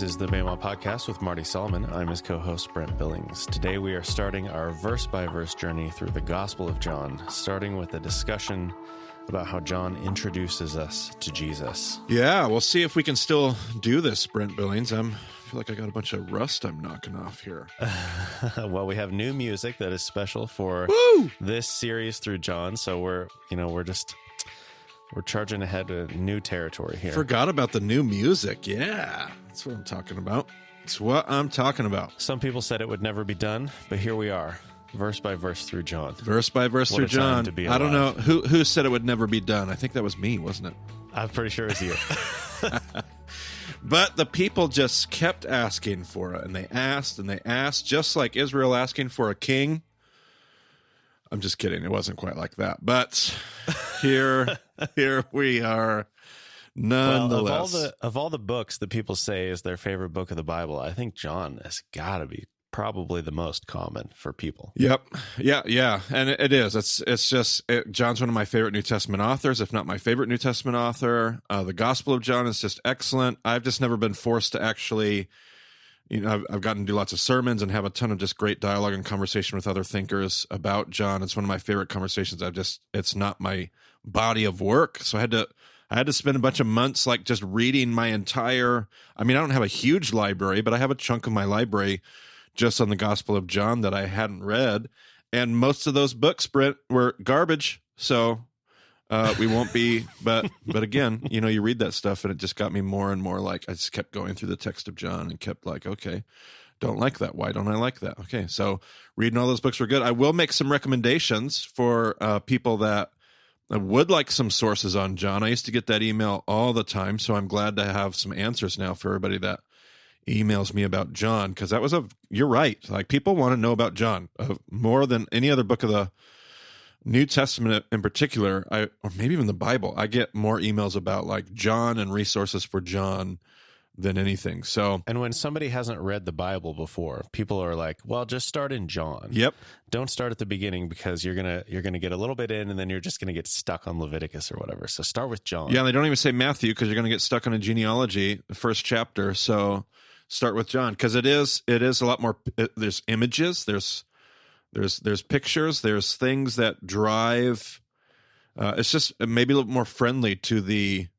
is the Bama Podcast with Marty Solomon. I'm his co-host, Brent Billings. Today we are starting our verse-by-verse journey through the Gospel of John, starting with a discussion about how John introduces us to Jesus. Yeah, we'll see if we can still do this, Brent Billings. I feel like I got a bunch of rust I'm knocking off here. Well, we have new music that is special for this series through John, so we're charging ahead to new territory here. Forgot about the new music. Yeah, that's what I'm talking about. It's what I'm talking about. Some people said it would never be done, but here we are, verse by verse through John. Verse by verse What through a time John. to be I don't know alive. who said it would never be done. I think that was me, wasn't it? I'm pretty sure it's you. But the people just kept asking for it, and they asked, just like Israel asking for a king. I'm just kidding. It wasn't quite like that. But here we are nonetheless. Well, of all the books that people say is their favorite book of the Bible, I think John has got to be probably the most common for people. Yep. Yeah. And it is. John's one of my favorite New Testament authors, if not my favorite New Testament author. The Gospel of John is just excellent. I've just never been forced to actually... I've gotten to do lots of sermons and have a ton of just great dialogue and conversation with other thinkers about John. It's one of my favorite conversations. It's not my body of work. So I had to spend a bunch of months like just reading my entire, I don't have a huge library, but I have a chunk of my library just on the Gospel of John that I hadn't read. And most of those books, Brent, were garbage. So we won't be, but again, you read that stuff and it just got me more and more like, I just kept going through the text of John and kept like, okay, don't like that. Why don't I like that? Okay. So reading all those books were good. I will make some recommendations for people that would like some sources on John. I used to get that email all the time. So I'm glad to have some answers now for everybody that emails me about John. Because you're right. Like people want to know about John more than any other book of the New Testament in particular, or maybe even the Bible. I get more emails about like John and resources for John than anything. So, and when somebody hasn't read the Bible before, people are like, "Well, just start in John. Yep. Don't start at the beginning because you're gonna get a little bit in, and then you're just gonna get stuck on Leviticus or whatever. So start with John." Yeah, they don't even say Matthew because you're gonna get stuck on a genealogy, the first chapter. So start with John because it is a lot more. There's images. There's pictures, there's things that drive. It's just maybe a little more friendly to the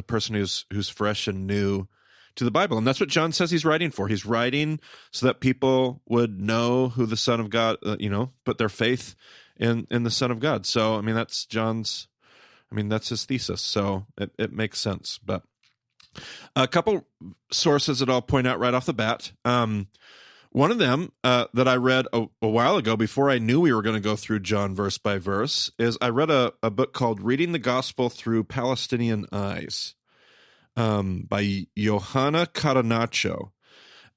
person who's fresh and new to the Bible, and that's what John says he's writing for. He's writing so that people would know who the Son of God, put their faith in the Son of God. So that's John's. That's his thesis. So it makes sense. But a couple sources that I'll point out right off the bat. One of them that I read a while ago before I knew we were going to go through John verse by verse is I read a book called Reading the Gospel Through Palestinian Eyes by Johanna Catanaccio.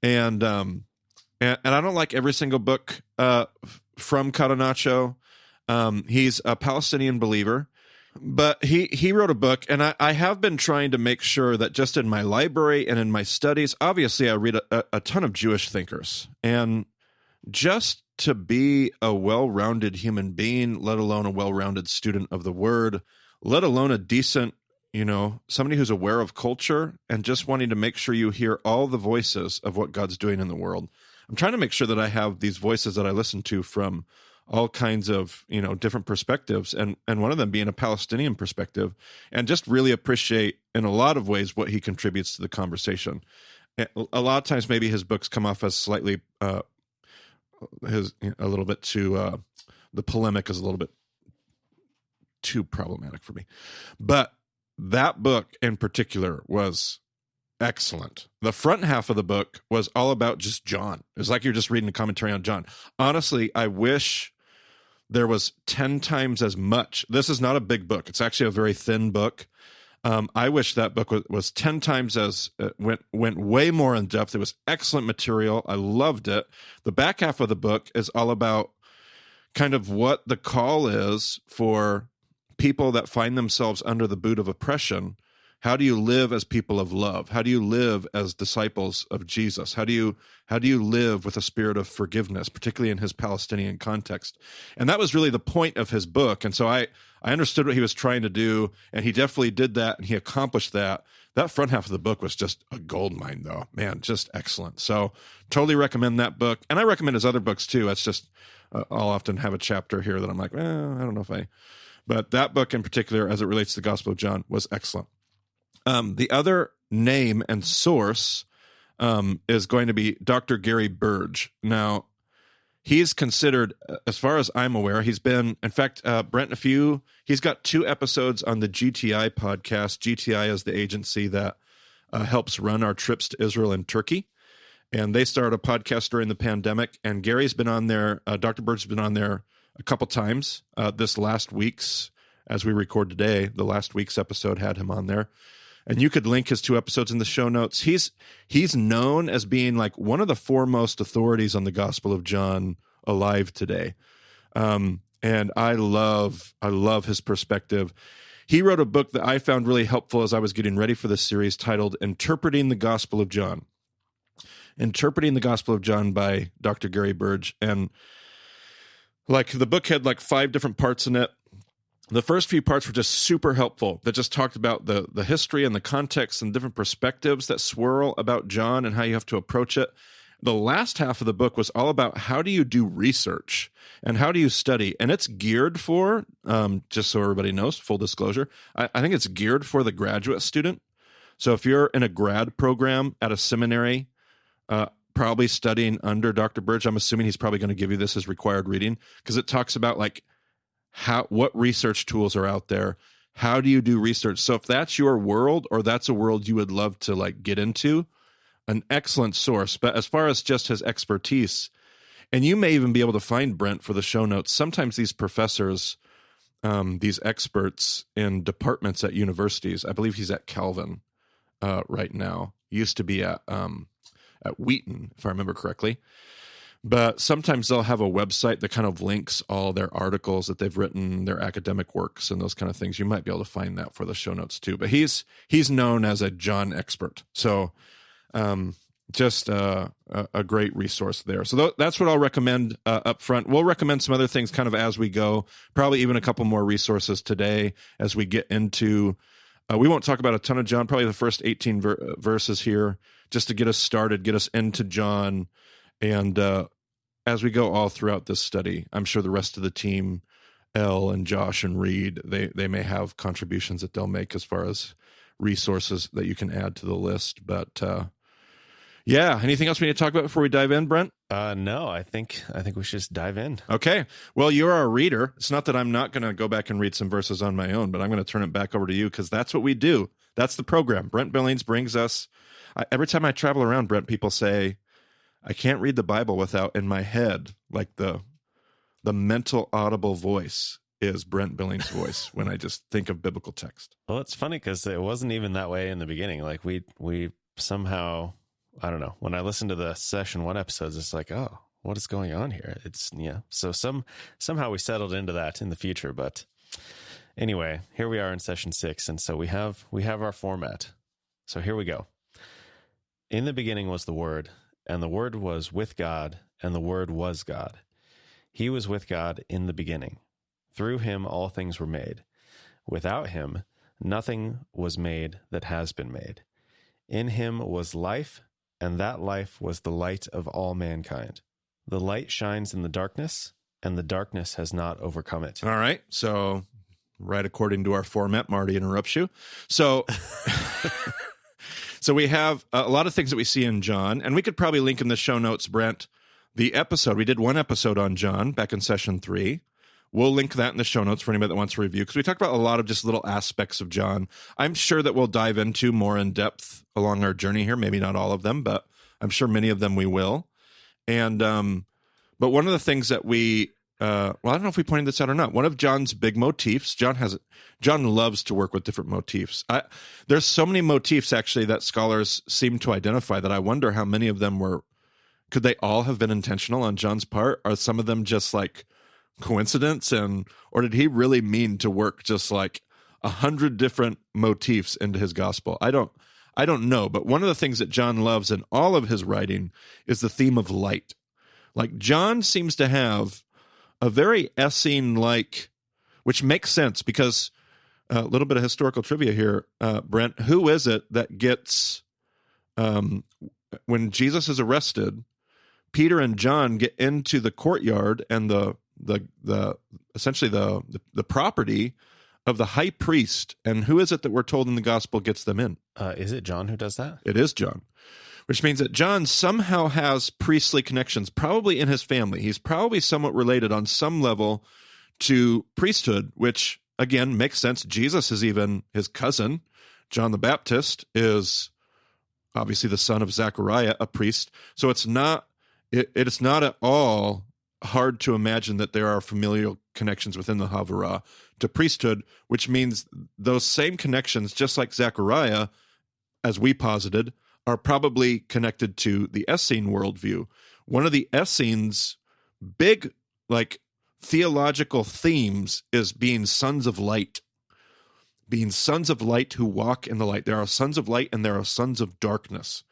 And I don't like every single book from Catanaccio. He's a Palestinian believer. But he wrote a book, and I have been trying to make sure that just in my library and in my studies, obviously I read a ton of Jewish thinkers. And just to be a well-rounded human being, let alone a well-rounded student of the Word, let alone a decent, somebody who's aware of culture and just wanting to make sure you hear all the voices of what God's doing in the world. I'm trying to make sure that I have these voices that I listen to from all kinds of, different perspectives, and one of them being a Palestinian perspective, and just really appreciate in a lot of ways what he contributes to the conversation. A lot of times maybe his books come off as slightly, a little bit too, the polemic is a little bit too problematic for me. But that book in particular was excellent. The front half of the book was all about just John. It was like you're just reading a commentary on John. Honestly, I wish there was 10 times as much. This is not a big book. It's actually a very thin book. I wish that book was 10 times as, went way more in depth. It was excellent material. I loved it. The back half of the book is all about kind of what the call is for people that find themselves under the boot of oppression. How do you live as people of love? How do you live as disciples of Jesus? How do you live with a spirit of forgiveness, particularly in his Palestinian context? And that was really the point of his book. And so I understood what he was trying to do, and he definitely did that, and he accomplished that. That front half of the book was just a gold mine, though. Man, just excellent. So totally recommend that book. And I recommend his other books, too. It's just I'll often have a chapter here that I'm like, I don't know if I... But that book in particular, as it relates to the Gospel of John, was excellent. The other name and source is going to be Dr. Gary Burge. Now, he's considered, as far as I'm aware, he's been, in fact, Brent, he's got 2 episodes on the GTI podcast. GTI is the agency that helps run our trips to Israel and Turkey. And they started a podcast during the pandemic, and Gary's been on there. Dr. Burge has been on there a couple times. This last week's, as we record today, the last week's episode had him on there. And you could link his 2 episodes in the show notes. He's known as being like one of the foremost authorities on the Gospel of John alive today. And I love his perspective. He wrote a book that I found really helpful as I was getting ready for this series titled Interpreting the Gospel of John. Interpreting the Gospel of John by Dr. Gary Burge. And like the book had like 5 different parts in it. The first few parts were just super helpful, that just talked about the history and the context and different perspectives that swirl about John and how you have to approach it. The last half of the book was all about how do you do research and how do you study. And it's geared for, just so everybody knows, full disclosure, I think it's geared for the graduate student. So if you're in a grad program at a seminary, probably studying under Dr. Burge, I'm assuming he's probably going to give you this as required reading, because it talks about like what research tools are out there. How do you do research? So if that's your world, or that's a world you would love to like get into, an excellent source. But as far as just his expertise, and you may even be able to find Brent for the show notes, sometimes these professors, these experts in departments at universities, I believe he's at Calvin right now, used to be at Wheaton, if I remember correctly. But sometimes they'll have a website that kind of links all their articles that they've written, their academic works, and those kind of things. You might be able to find that for the show notes too. But he's known as a John expert. So just a great resource there. So that's what I'll recommend up front. We'll recommend some other things kind of as we go, probably even a couple more resources today as we get into, we won't talk about a ton of John, probably the first 18 verses here, just to get us started, get us into John. And as we go all throughout this study, I'm sure the rest of the team, Elle and Josh and Reed, they may have contributions that they'll make as far as resources that you can add to the list. But yeah, anything else we need to talk about before we dive in, Brent? No, I think we should just dive in. Okay. Well, you're our reader. It's not that I'm not going to go back and read some verses on my own, but I'm going to turn it back over to you because that's what we do. That's the program. Brent Billings brings us. Every time I travel around, Brent, people say, I can't read the Bible without, in my head, like the mental audible voice is Brent Billings' voice when I just think of biblical text. Well, it's funny because it wasn't even that way in the beginning. Like we somehow, I don't know, when I listened to the session 1 episodes, it's like, oh, what is going on here? It's, yeah. So somehow we settled into that in the future. But anyway, here we are in session 6. And so we have our format. So here we go. In the beginning was the Word, and the Word was with God, and the Word was God. He was with God in the beginning. Through him all things were made. Without him nothing was made that has been made. In him was life, and that life was the light of all mankind. The light shines in the darkness, and the darkness has not overcome it. All right. So, right according to our format, Marty interrupts you. So... So we have a lot of things that we see in John, and we could probably link in the show notes, Brent, the episode. We did 1 episode on John back in session 3. We'll link that in the show notes for anybody that wants to review, because we talked about a lot of just little aspects of John. I'm sure that we'll dive into more in depth along our journey here. Maybe not all of them, but I'm sure many of them we will. And but one of the things that we I don't know if we pointed this out or not. One of John's big motifs, John loves to work with different motifs. There's so many motifs actually that scholars seem to identify that I wonder how many of them could they all have been intentional on John's part? Are some of them just like coincidence, or did he really mean to work just like 100 different motifs into his gospel? I don't know, but one of the things that John loves in all of his writing is the theme of light. Like John seems to have a very Essene-like, which makes sense because a little bit of historical trivia here, Brent. Who is it that gets, when Jesus is arrested, Peter and John get into the courtyard and essentially the property of the high priest, and who is it that we're told in the gospel gets them in? Is it John who does that? It is John, which means that John somehow has priestly connections, probably in his family. He's probably somewhat related on some level to priesthood, which, again, makes sense. Jesus is even his cousin. John the Baptist is obviously the son of Zechariah, a priest. So it's not at all hard to imagine that there are familial connections within the Havarah to priesthood, which means those same connections, just like Zechariah, as we posited, are probably connected to the Essene worldview. One of the Essenes' big, theological themes is being sons of light. Being sons of light who walk in the light. There are sons of light and there are sons of darkness.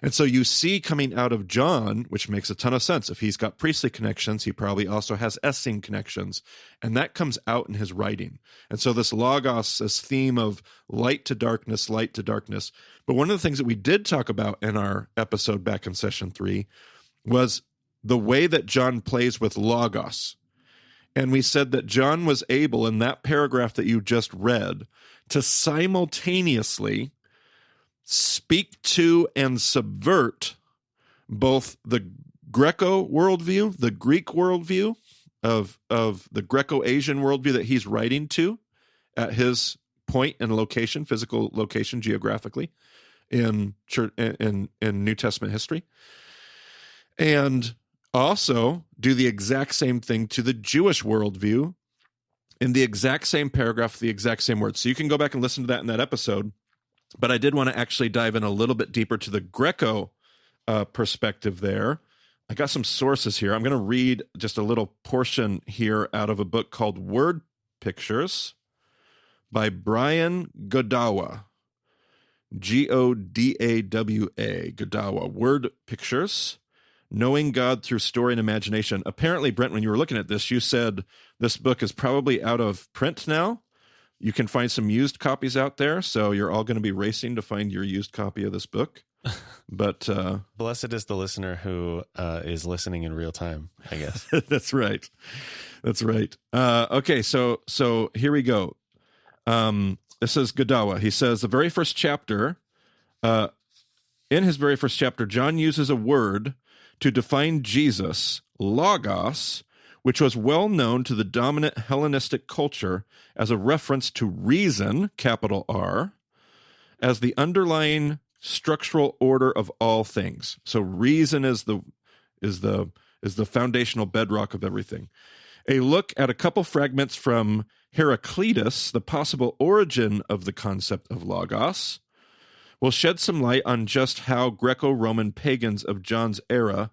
And so you see coming out of John, which makes a ton of sense. If he's got priestly connections, he probably also has Essene connections. And that comes out in his writing. And so this logos, this theme of light to darkness, light to darkness. But one of the things that we did talk about in our episode back in session 3 was the way that John plays with logos. And we said that John was able, in that paragraph that you just read, to simultaneously speak to and subvert both the Greco worldview, the Greek worldview of the Greco-Asian worldview that he's writing to at his point and location, physical location geographically in New Testament history, and also do the exact same thing to the Jewish worldview in the exact same paragraph, the exact same words. So you can go back and listen to that in that episode. But I did want to actually dive in a little bit deeper to the Greco perspective there. I got some sources here. I'm going to read just a little portion here out of a book called Word Pictures by Brian Godawa. Godawa. Godawa. Word Pictures. Knowing God Through Story and Imagination. Apparently, Brent, when you were looking at this, you said this book is probably out of print now. You can find some used copies out there, so you're all going to be racing to find your used copy of this book. But blessed is the listener who is listening in real time, I guess. That's right. That's right. Okay, so here we go. This is Godawa. He says the very first chapter, in his very first chapter, John uses a word to define Jesus, logos, which was well known to the dominant Hellenistic culture as a reference to reason, capital R, as the underlying structural order of all things. So reason is the foundational bedrock of everything. A look at a couple fragments from Heraclitus, the possible origin of the concept of logos, will shed some light on just how Greco-Roman pagans of John's era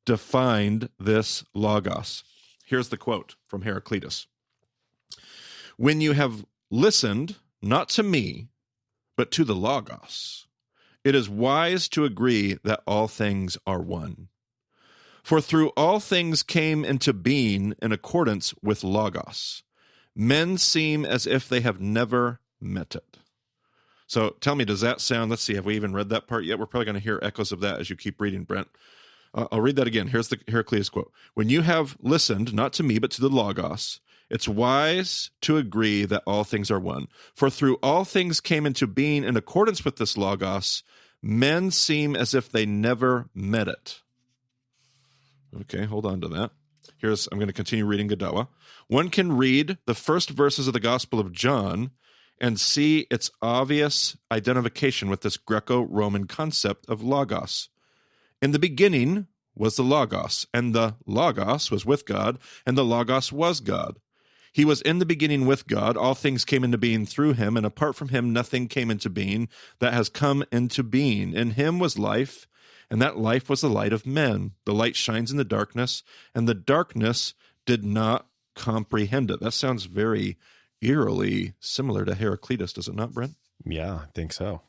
defined this logos. Here's the quote from Heraclitus. When you have listened, not to me, but to the logos, it is wise to agree that all things are one. For through all things came into being in accordance with logos. Men seem as if they have never met it. So tell me, does that sound, let's see, have we even read that part yet? We're probably going to hear echoes of that as you keep reading, Brent. I'll read that again. Here's the Heraclitus quote. When you have listened, not to me, but to the logos, it's wise to agree that all things are one. For through all things came into being in accordance with this logos, men seem as if they never met it. Okay, hold on to that. I'm going to continue reading Godawa. One can read the first verses of the Gospel of John and see its obvious identification with this Greco-Roman concept of logos. In the beginning was the Logos, and the Logos was with God, and the Logos was God. He was in the beginning with God. All things came into being through him, and apart from him nothing came into being that has come into being. In him was life, and that life was the light of men. The light shines in the darkness, and the darkness did not comprehend it. That sounds very eerily similar to Heraclitus, does it not, Brent? Yeah, I think so.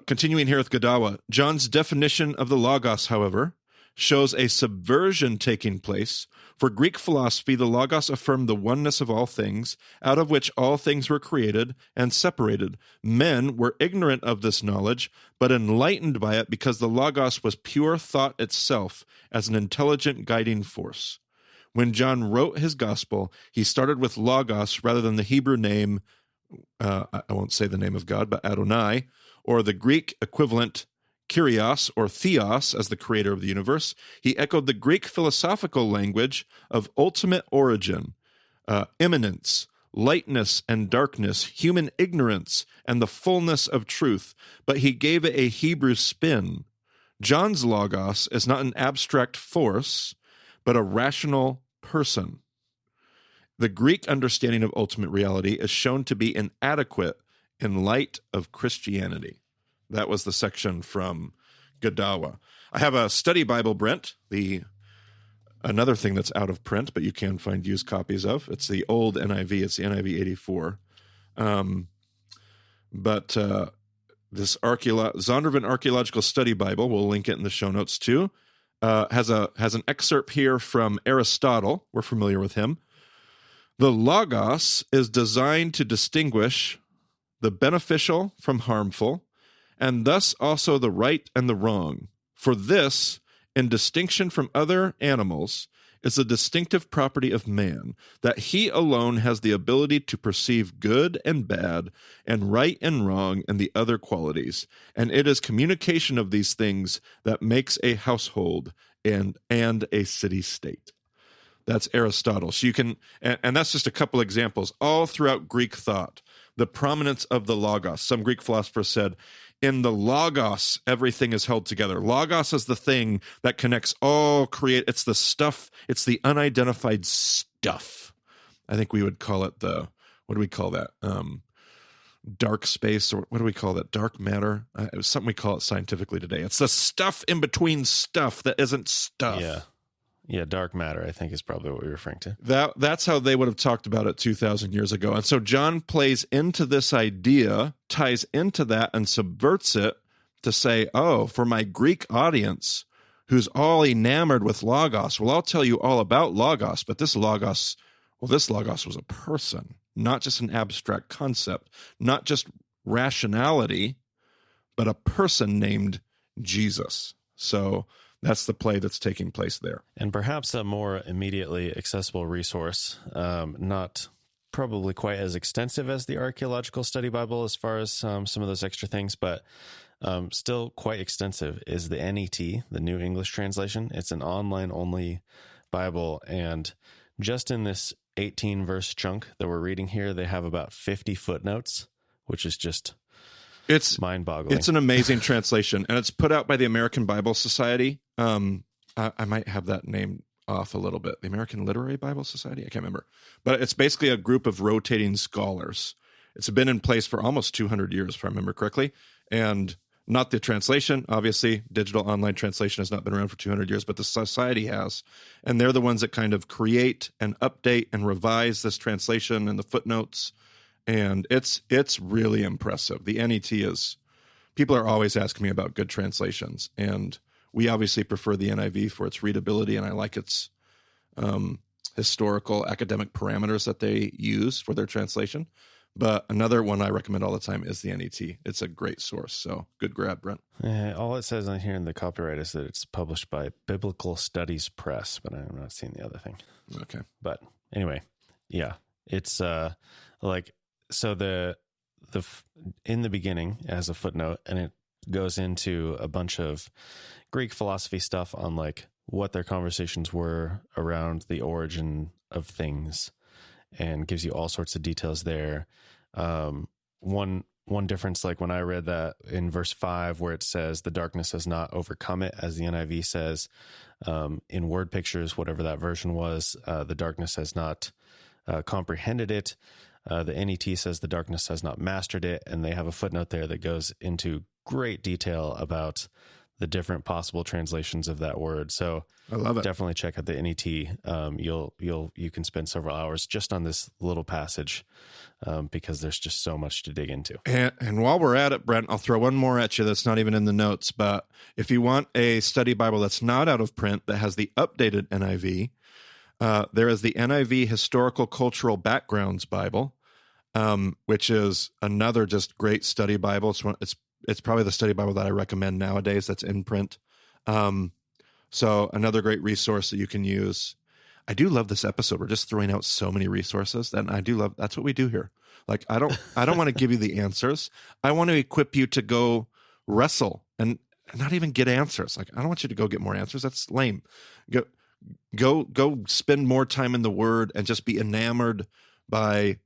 Continuing here with Godawa, John's definition of the Logos, however, shows a subversion taking place. For Greek philosophy, the Logos affirmed the oneness of all things, out of which all things were created and separated. Men were ignorant of this knowledge, but enlightened by it because the Logos was pure thought itself as an intelligent guiding force. When John wrote his gospel, he started with Logos rather than the Hebrew name, I won't say the name of God, but Adonai, or the Greek equivalent Kyrios or Theos as the creator of the universe. He echoed the Greek philosophical language of ultimate origin, immanence, lightness and darkness, human ignorance, and the fullness of truth, but he gave it a Hebrew spin. John's Logos is not an abstract force, but a rational person. The Greek understanding of ultimate reality is shown to be inadequate in light of Christianity. That was the section from Gadawa. I have a study Bible, Brent, another thing that's out of print, but you can find used copies of. It's the old NIV. It's the NIV 84. This Zondervan Archaeological Study Bible, we'll link it in the show notes too, has an excerpt here from Aristotle. We're familiar with him. The Logos is designed to distinguish the beneficial from harmful, and thus also the right and the wrong. For this, in distinction from other animals, is a distinctive property of man, that he alone has the ability to perceive good and bad, and right and wrong, and the other qualities. And it is communication of these things that makes a household and a city-state. That's Aristotle. So you can, and that's just a couple examples, all throughout Greek thought. The prominence of the Logos. Some Greek philosophers said, in the Logos, everything is held together. Logos is the thing that connects all it's the stuff, it's the unidentified stuff. I think we would call it what do we call that? Dark space, or what do we call that? Dark matter? It was something we call it scientifically today. It's the stuff in between stuff that isn't stuff. Yeah, dark matter, I think, is probably what we're referring to. That's how they would have talked about it 2,000 years ago. And so John plays into this idea, ties into that, and subverts it to say, oh, for my Greek audience who's all enamored with Logos, well, I'll tell you all about Logos, but this Logos was a person, not just an abstract concept, not just rationality, but a person named Jesus. So that's the play that's taking place there. And perhaps a more immediately accessible resource, not probably quite as extensive as the Archaeological Study Bible as far as some of those extra things, but still quite extensive, is the NET, the New English Translation. It's an online-only Bible, and just in this 18-verse chunk that we're reading here, they have about 50 footnotes, which is just mind-boggling. It's an amazing translation, and it's put out by the American Bible Society. I might have that name off a little bit. The American Literary Bible Society? I can't remember. But it's basically a group of rotating scholars. It's been in place for almost 200 years, if I remember correctly. And not the translation. Obviously, digital online translation has not been around for 200 years, but the society has. And they're the ones that kind of create and update and revise this translation and the footnotes. And it's really impressive. The NET is, people are always asking me about good translations, and we obviously prefer the NIV for its readability, and I like its historical academic parameters that they use for their translation. But another one I recommend all the time is the NET. It's a great source, so good grab, Brent. All it says on here in the copyright is that it's published by Biblical Studies Press, but I'm not seeing the other thing. Okay. But anyway, yeah, it's so the in the beginning as a footnote, and it goes into a bunch of Greek philosophy stuff on like what their conversations were around the origin of things, and gives you all sorts of details there. One difference, like when I read that in verse 5, where it says the darkness has not overcome it, as the NIV says, in word pictures, whatever that version was, the darkness has not comprehended it. The NET says the darkness has not mastered it, and they have a footnote there that goes into great detail about the different possible translations of that word. So I love it. definitely check out the NET. You can spend several hours just on this little passage because there's just so much to dig into. And while we're at it, Brent, I'll throw one more at you that's not even in the notes. But if you want a study Bible that's not out of print, that has the updated NIV, there is the NIV Historical Cultural Backgrounds Bible, which is another just great study Bible. It's probably the study Bible that I recommend nowadays that's in print. So another great resource that you can use. I do love this episode. We're just throwing out so many resources, and I do love. That's what we do here. Like I don't want to give you the answers. I want to equip you to go wrestle and not even get answers. Like I don't want you to go get more answers. That's lame. Go spend more time in the Word and just be enamored by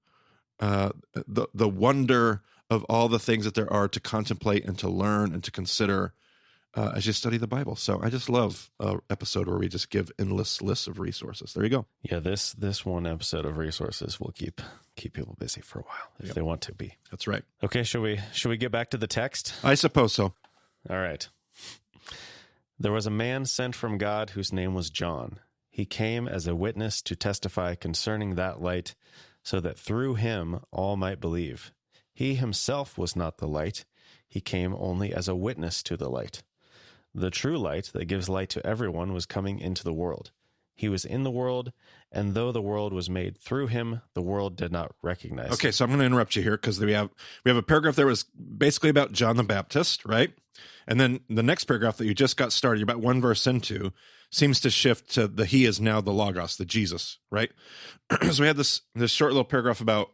the wonder of all the things that there are to contemplate and to learn and to consider as you study the Bible. So I just love an episode where we just give endless lists of resources. There you go. Yeah, this one episode of resources will keep people busy for a while if they want to be. That's right. Okay, should we get back to the text? I suppose so. All right. There was a man sent from God whose name was John. He came as a witness to testify concerning that light, so that through him all might believe. He himself was not the light. He came only as a witness to the light. The true light that gives light to everyone was coming into the world. He was in the world, and though the world was made through him, the world did not recognize him. Okay, so I'm going to interrupt you here because we have a paragraph that was basically about John the Baptist, right? And then the next paragraph that you just got started, you're about one verse into, seems to shift to the he is now the Logos, the Jesus, right? So we had this short little paragraph about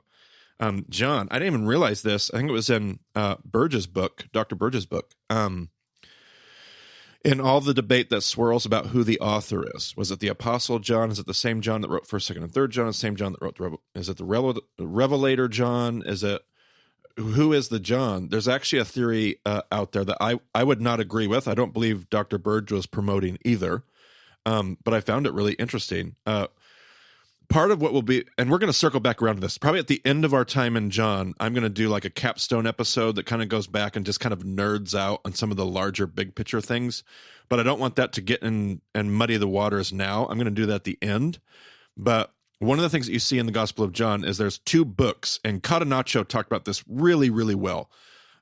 John. I didn't even realize this. I think it was in Burge's book, Dr. Burge's book. In all the debate that swirls about who the author is. Was it the Apostle John? Is it the same John that wrote 1st, 2nd, and 3rd John? The same John that wrote is it the Revelator John? Is it who is the John? There's actually a theory out there that I would not agree with. I don't believe Dr. Burge was promoting either, but I found it really interesting. Part of what will be, and we're going to circle back around to this, probably at the end of our time in John, I'm going to do like a capstone episode that kind of goes back and just kind of nerds out on some of the larger big picture things. But I don't want that to get in and muddy the waters now. I'm going to do that at the end. But one of the things that you see in the Gospel of John is there's 2 books, and Catenaccio talked about this really, really well.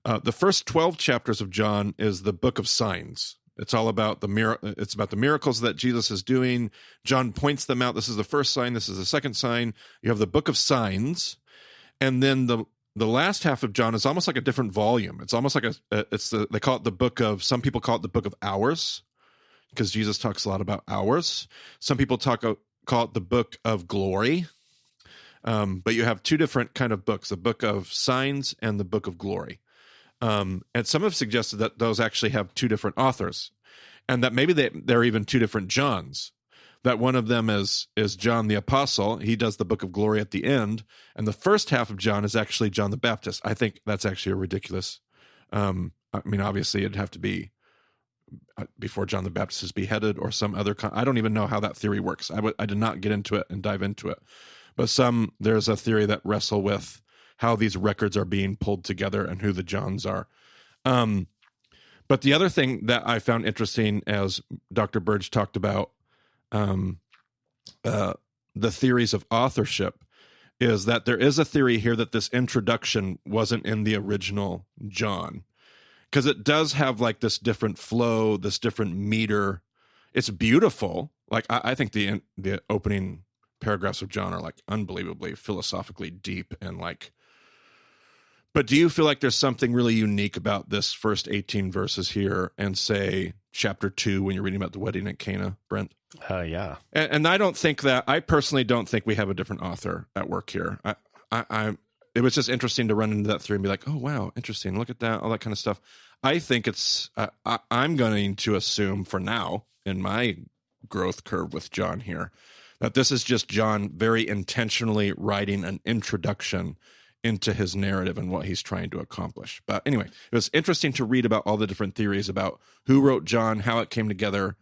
The first 12 chapters of John is the book of signs. It's all about the miracles that Jesus is doing. John points them out. This is the first sign. This is the second sign. You have the book of signs, and then the last half of John is almost like a different volume. It's almost like they call it the book of. Some people call it the book of hours, because Jesus talks a lot about hours. Some people call it the book of glory. But you have 2 different kind of books: the book of signs and the book of glory. And some have suggested that those actually have 2 different authors, and that maybe they're even 2 different Johns. That one of them is John the Apostle. He does the book of glory at the end, and the first half of John is actually John the Baptist. I think that's actually a ridiculous. I mean, obviously, it'd have to be before John the Baptist is beheaded or some other. I don't even know how that theory works. I did not get into it and dive into it, but there's a theory that wrestle with how these records are being pulled together and who the Johns are. But the other thing that I found interesting, as Dr. Burge talked about the theories of authorship, is that there is a theory here that this introduction wasn't in the original John, because it does have like this different flow, this different meter. It's beautiful. Like I think the opening paragraphs of John are like unbelievably philosophically deep and like. But do you feel like there's something really unique about this first 18 verses here and say chapter 2 when you're reading about the wedding at Cana, Brent? Yeah. And I personally don't think we have a different author at work here. It was just interesting to run into that theory and be like, oh, wow, interesting. Look at that, all that kind of stuff. I think I'm going to assume for now in my growth curve with John here that this is just John very intentionally writing an introduction into his narrative and what he's trying to accomplish. But anyway, it was interesting to read about all the different theories about who wrote John, how it came together,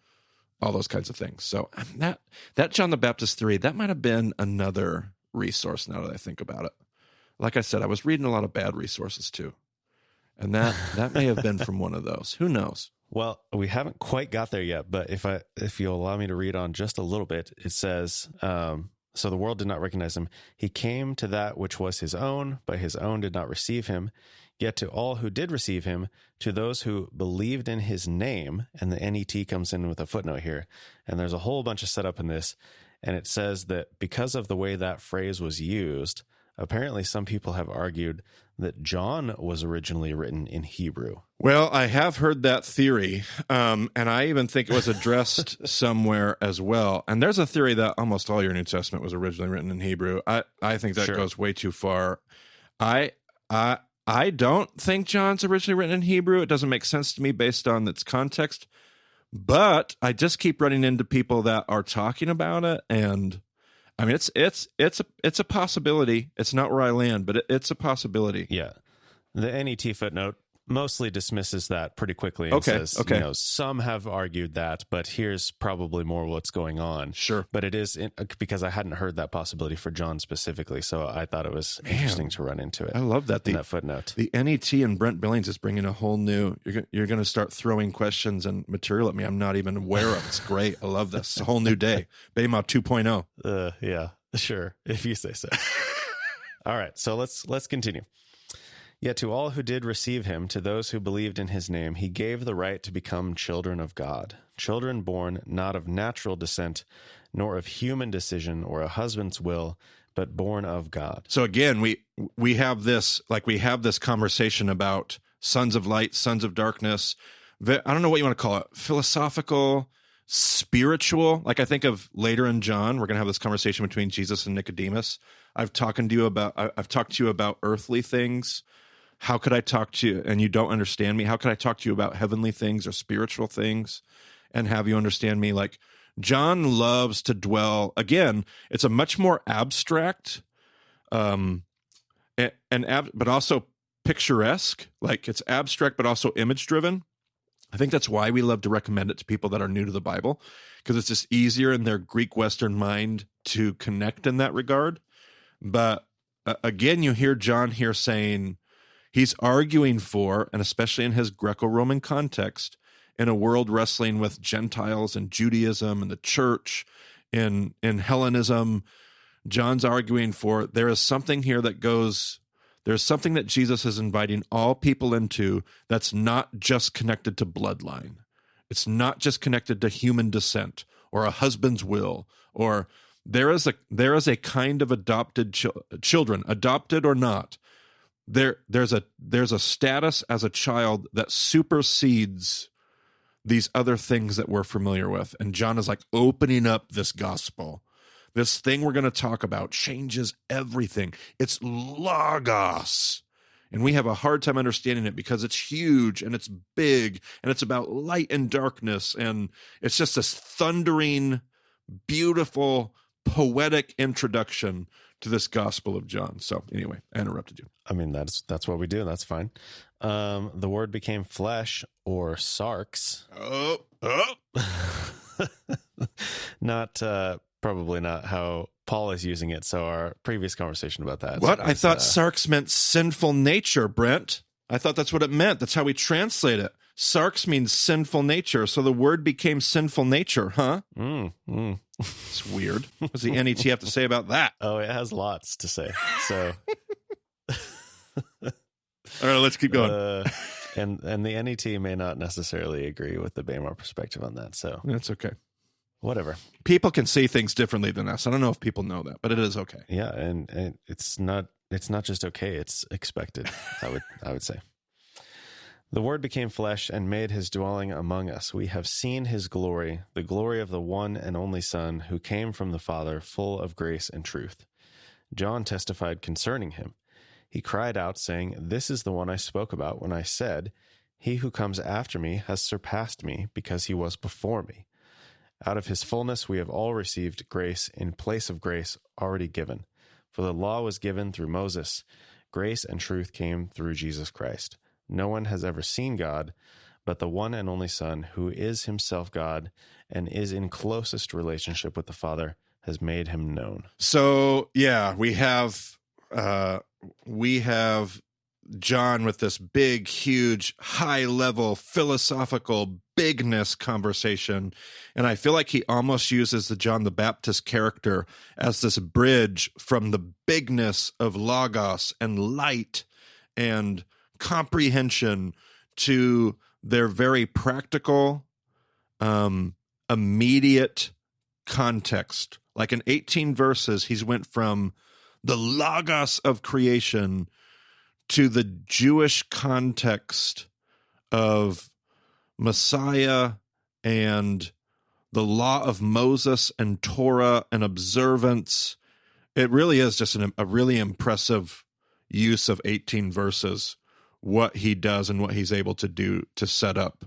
all those kinds of things. So that John the Baptist theory, that might have been another resource now that I think about it. Like I said, I was reading a lot of bad resources too. And that may have been from one of those. Who knows? Well, we haven't quite got there yet, but if you'll allow me to read on just a little bit, it says, so the world did not recognize him. He came to that which was his own, but his own did not receive him. Yet to all who did receive him, to those who believed in his name, and the NET comes in with a footnote here, and there's a whole bunch of setup in this, and it says that because of the way that phrase was used, apparently some people have argued that John was originally written in Hebrew. Well, I have heard that theory, and I even think it was addressed somewhere as well. And there's a theory that almost all your New Testament was originally written in Hebrew. I think that goes way too far. I don't think John's originally written in Hebrew. It doesn't make sense to me based on its context. But I just keep running into people that are talking about it, and I mean it's a possibility. It's not where I land, but it's a possibility. Yeah, the NET footnote mostly dismisses that pretty quickly and says, some have argued that, but here's probably more what's going on. Sure. But it is because I hadn't heard that possibility for John specifically, so I thought it was interesting to run into it. I love that. That footnote. The NET and Brent Billings is bringing a whole new, you're going to start throwing questions and material at me I'm not even aware of. It's great. I love this. It's a whole new day. Bema 2.0. Yeah, sure, if you say so. All right, so let's continue. Yet to all who did receive him, to those who believed in his name, he gave the right to become children of God, children born not of natural descent, nor of human decision or a husband's will, but born of God. So again, we have this conversation about sons of light, sons of darkness. I don't know what you want to call it, philosophical, spiritual. Like I think of later in John, we're going to have this conversation between Jesus and Nicodemus. I've talked to you about earthly things. How could I talk to you and you don't understand me? How could I talk to you about heavenly things or spiritual things and have you understand me? Like John loves to dwell, again, it's a much more abstract but also picturesque. Like it's abstract, but also image driven. I think that's why we love to recommend it to people that are new to the Bible, because it's just easier in their Greek Western mind to connect in that regard. But again, you hear John here saying, he's arguing for, and especially in his Greco-Roman context, in a world wrestling with Gentiles and Judaism and the church, in Hellenism, John's arguing for there is something here that goes, there's something that Jesus is inviting all people into that's not just connected to bloodline. It's not just connected to human descent or a husband's will, or there is a kind of adopted children, adopted or not. There's a status as a child that supersedes these other things that we're familiar with. And John is like opening up this gospel. This thing we're going to talk about changes everything. It's logos. And we have a hard time understanding it because it's huge and it's big and it's about light and darkness. And it's just this thundering, beautiful, poetic introduction to this Gospel of John. So anyway, I interrupted you. I mean, that's what we do. That's fine. The word became flesh, or sarx. Not probably not how Paul is using it. So our previous conversation about that. What? I thought sarx meant sinful nature, Brent. I thought that's what it meant. That's how we translate it. Sarx means sinful nature. So the word became sinful nature, huh? It's weird. What does the NET have to say about that? Oh, it has lots to say. So, all right, let's keep going. And the NET may not necessarily agree with the Bema perspective on that. So that's okay. Whatever. People can see things differently than us. I don't know if people know that, but it is okay. Yeah, and it's not just okay. It's expected. I would say. The Word became flesh and made his dwelling among us. We have seen his glory, the glory of the one and only Son, who came from the Father, full of grace and truth. John testified concerning him. He cried out, saying, "This is the one I spoke about when I said, 'He who comes after me has surpassed me, because he was before me.' Out of his fullness we have all received grace in place of grace already given. For the law was given through Moses. Grace and truth came through Jesus Christ. No one has ever seen God, but the one and only Son, who is himself God and is in closest relationship with the Father, has made him known." So, yeah, we have John with this big, huge, high-level philosophical bigness conversation, and I feel like he almost uses the John the Baptist character as this bridge from the bigness of logos and light and comprehension to their very practical, immediate context. Like in 18 verses, he's went from the logos of creation to the Jewish context of Messiah and the law of Moses and Torah and observance. It really is just a really impressive use of 18 verses, what he does and what he's able to do to set up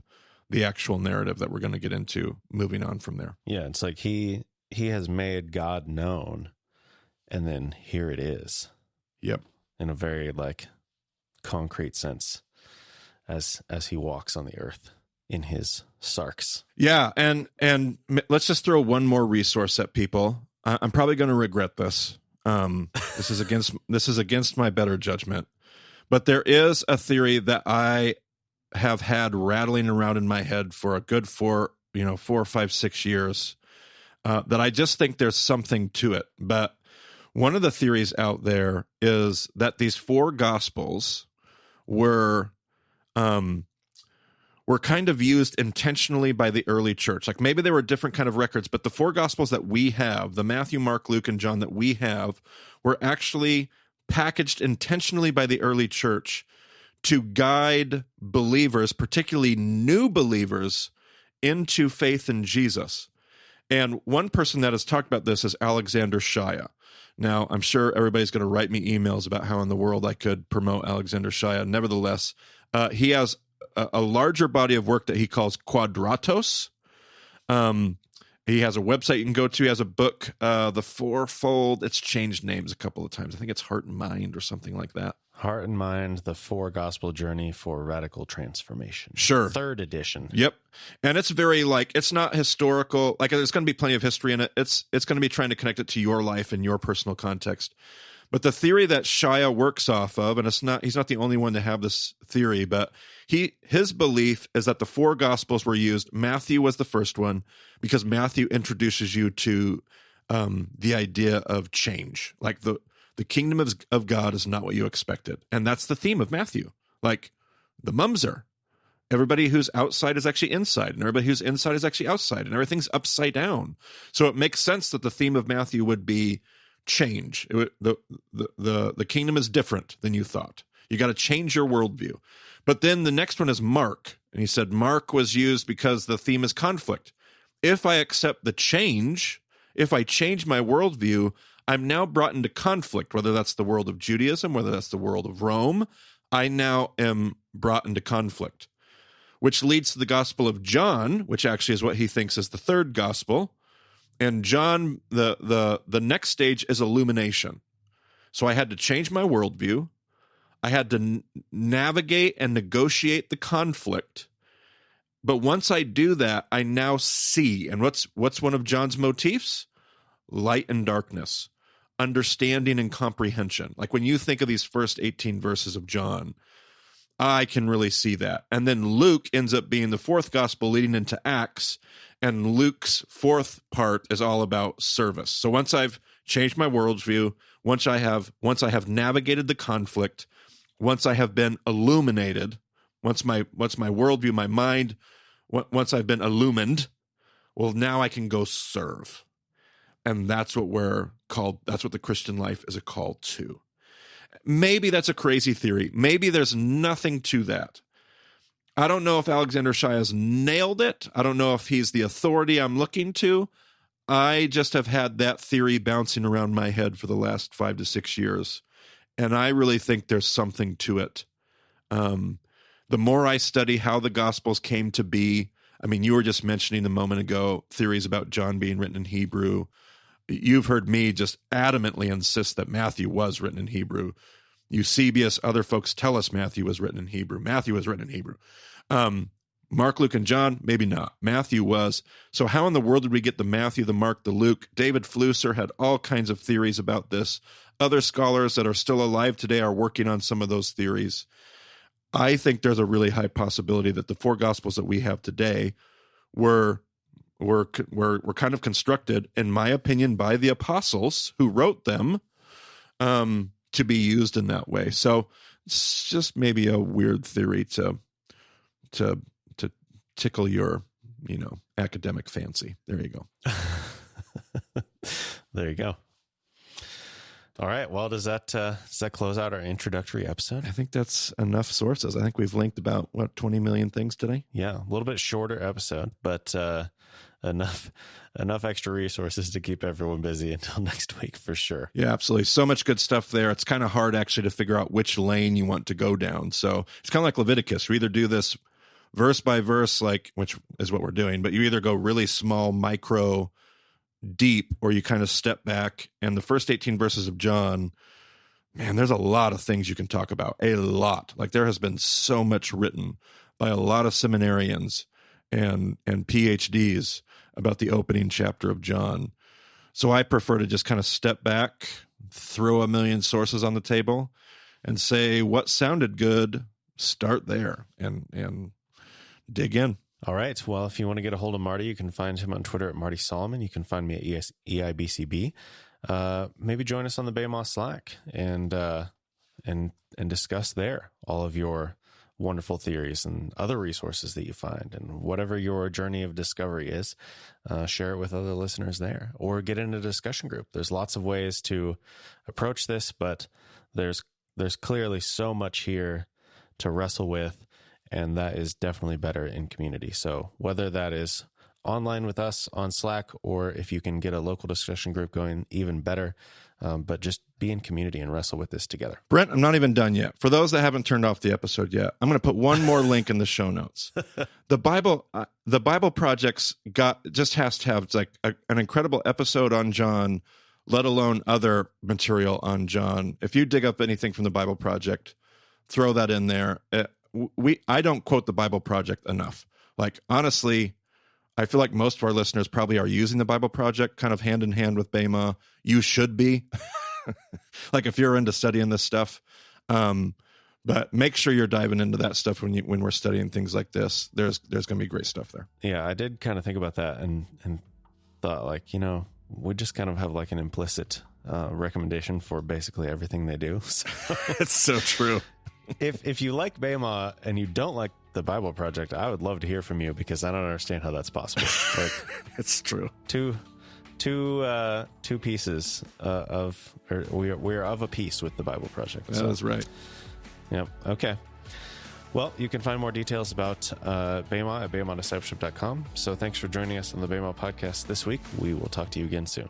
the actual narrative that we're going to get into moving on from there. Yeah, it's like he has made God known, and then here it is. Yep. In a very concrete sense as he walks on the earth in his sarks. Yeah, and let's just throw one more resource at people. I'm probably going to regret this. This is against my better judgment. But there is a theory that I have had rattling around in my head for a good 4, 5, 6 years, that I just think there's something to it. But one of the theories out there is that these 4 gospels were kind of used intentionally by the early church. Like maybe there were different kind of records, but the 4 gospels that we have, the Matthew, Mark, Luke, and John that we have, were actually packaged intentionally by the early church to guide believers, particularly new believers, into faith in Jesus. And one person that has talked about this is Alexander Shia. Now, I'm sure everybody's going to write me emails about how in the world I could promote Alexander Shia. Nevertheless, he has a larger body of work that he calls Quadratos. He has a website you can go to. He has a book, The Fourfold. It's changed names a couple of times. I think it's Heart and Mind or something like that. Heart and Mind, the 4 Gospel Journey for Radical Transformation. Sure. 3rd edition. Yep. And it's very it's not historical. There's going to be plenty of history in it. It's going to be trying to connect it to your life and your personal context. But the theory that Shia works off of, and he's not the only one to have this theory, but his belief is that the 4 Gospels were used. Matthew was the first one because Matthew introduces you to the idea of change. Like the kingdom of God is not what you expected. And that's the theme of Matthew. Like the mumser. Everybody who's outside is actually inside, and everybody who's inside is actually outside, and everything's upside down. So it makes sense that the theme of Matthew would be change. The kingdom is different than you thought. You got to change your worldview. But then the next one is Mark. And he said Mark was used because the theme is conflict. If I accept the change, if I change my worldview, I'm now brought into conflict, whether that's the world of Judaism, whether that's the world of Rome. I now am brought into conflict, which leads to the Gospel of John, which actually is what he thinks is the 3rd gospel. And John, the next stage is illumination. So I had to change my worldview. I had to navigate and negotiate the conflict. But once I do that, I now see. And what's one of John's motifs? Light and darkness, understanding and comprehension. Like when you think of these first 18 verses of John, I can really see that. And then Luke ends up being the 4th gospel leading into Acts, and Luke's 4th part is all about service. So once I've changed my worldview, once I have navigated the conflict, once I have been illuminated, once my worldview, my mind, once I've been illumined, well, now I can go serve. And that's what we're called. That's what the Christian life is a call to. Maybe that's a crazy theory. Maybe there's nothing to that. I don't know if Alexander Shia has nailed it. I don't know if he's the authority I'm looking to. I just have had that theory bouncing around my head for the last 5 to 6 years. And I really think there's something to it. The more I study how the Gospels came to be, I mean, you were just mentioning a moment ago theories about John being written in Hebrew. You've heard me just adamantly insist that Matthew was written in Hebrew. Eusebius, other folks tell us Matthew was written in Hebrew. Matthew was written in Hebrew. Mark, Luke, and John, maybe not. Matthew was. So how in the world did we get the Matthew, the Mark, the Luke? David Flusser had all kinds of theories about this. Other scholars that are still alive today are working on some of those theories. I think there's a really high possibility that the four Gospels that we have today were kind of constructed, in my opinion, by the apostles who wrote them to be used in that way. So it's just maybe a weird theory to tickle your, academic fancy. There you go. There you go. All right. Well, does that close out our introductory episode? I think that's enough sources. I think we've linked about 20 million things today. Yeah, a little bit shorter episode, but enough extra resources to keep everyone busy until next week for sure. Yeah, absolutely. So much good stuff there. It's kind of hard actually to figure out which lane you want to go down. So it's kind of like Leviticus. We either do this verse by verse, which is what we're doing, but you either go really small, micro, deep, or you kind of step back. And the first 18 verses of John, man, there's a lot of things you can talk about. A lot. Like there has been so much written by a lot of seminarians and PhDs about the opening chapter of John. So I prefer to just kind of step back, throw a million sources on the table, and say what sounded good, start there and dig in. All right. Well, if you want to get a hold of Marty, you can find him on Twitter at Marty Solomon. You can find me at EIBCB. Maybe join us on the BMOS Slack and discuss there all of your wonderful theories and other resources that you find, and whatever your journey of discovery is, share it with other listeners there, or get in a discussion group. There's lots of ways to approach this, but there's clearly so much here to wrestle with, and that is definitely better in community. So whether that is online with us on Slack, or if you can get a local discussion group going, even better. But just be in community and wrestle with this together. Brent, I'm not even done yet. For those that haven't turned off the episode yet, I'm going to put one more link in the show notes. The Bible Project's just has to have an incredible episode on John, let alone other material on John. If you dig up anything from the Bible Project, throw that in there. I don't quote the Bible Project enough. Honestly, I feel like most of our listeners probably are using the Bible Project kind of hand in hand with Bema. You should be. If you're into studying this stuff. But make sure you're diving into that stuff when we're studying things like this. There's going to be great stuff there. Yeah, I did kind of think about that and thought we just kind of have an implicit recommendation for basically everything they do. So it's so true. If you like Bema and you don't like the Bible Project, I would love to hear from you, because I don't understand how that's possible. It's true. Two pieces we're of a piece with the Bible Project. That is right. Yeah. Okay. Well, you can find more details about Bema at BemaDiscipleship.com. So thanks for joining us on the Bema podcast this week. We will talk to you again soon.